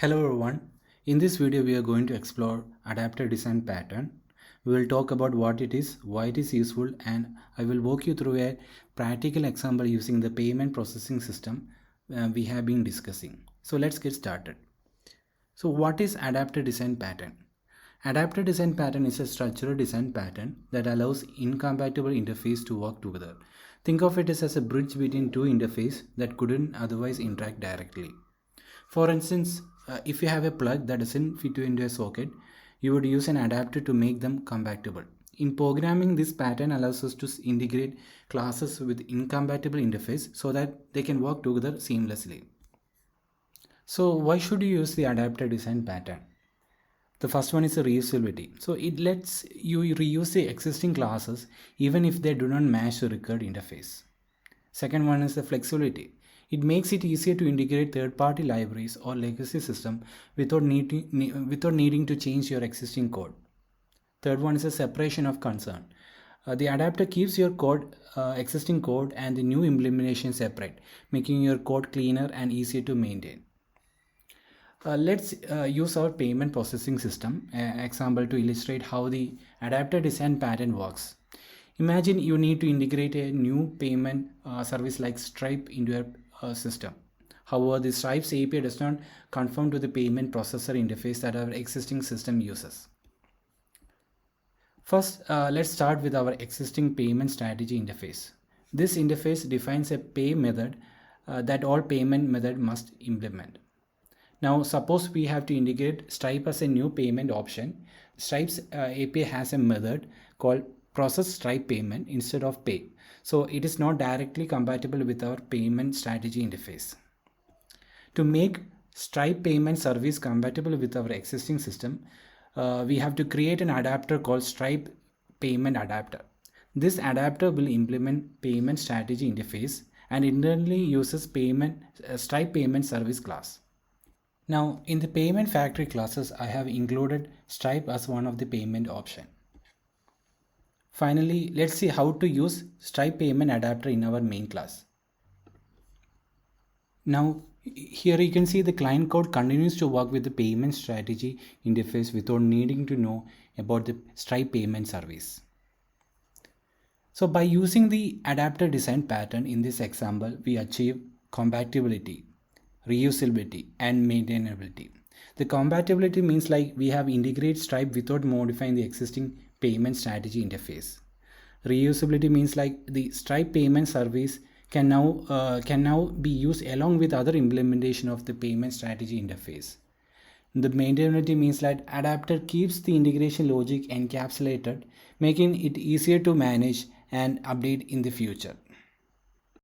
Hello everyone. In this video we are going to explore adapter design pattern. We will talk about what it is, why it is useful, and I will walk you through a practical example using the payment processing system we have been discussing. So let's get started. So what is adapter design pattern? Adapter design pattern is a structural design pattern that allows incompatible interface to work together. Think of it as a bridge between two interfaces that couldn't otherwise interact directly. For instance, if you have a plug that doesn't fit into a socket, you would use an adapter to make them compatible. In programming, this pattern allows us to integrate classes with incompatible interface so that they can work together seamlessly. So why should you use the adapter design pattern? The first one is the reusability. So it lets you reuse the existing classes even if they do not match the required interface. Second one is the flexibility. It makes it easier to integrate third-party libraries or legacy system without needing to change your existing code. Third one is a separation of concern. The adapter keeps your existing code and the new implementation separate, making your code cleaner and easier to maintain. Let's use our payment processing system example to illustrate how the adapter design pattern works. Imagine you need to integrate a new payment service like Stripe into your system. However, the Stripe's API does not conform to the payment processor interface that our existing system uses. First, let's start with our existing payment strategy interface. This interface defines a pay method that all payment method must implement. Now, suppose we have to integrate Stripe as a new payment option. Stripe's API has a method called process Stripe payment instead of pay. So it is not directly compatible with our payment strategy interface. To make Stripe payment service compatible with our existing system, we have to create an adapter called Stripe payment adapter. This adapter will implement payment strategy interface and internally uses Stripe payment service class. Now, in the payment factory classes, I have included Stripe as one of the payment option. Finally, let's see how to use Stripe payment adapter in our main class. Now, here you can see the client code continues to work with the payment strategy interface without needing to know about the Stripe payment service. So by using the adapter design pattern in this example, we achieve compatibility, reusability, and maintainability. The compatibility means like we have integrated Stripe without modifying the existing payment strategy interface. Reusability means like the Stripe payment service can now be used along with other implementation of the payment strategy interface. The maintainability means that adapter keeps the integration logic encapsulated, making it easier to manage and update in the future.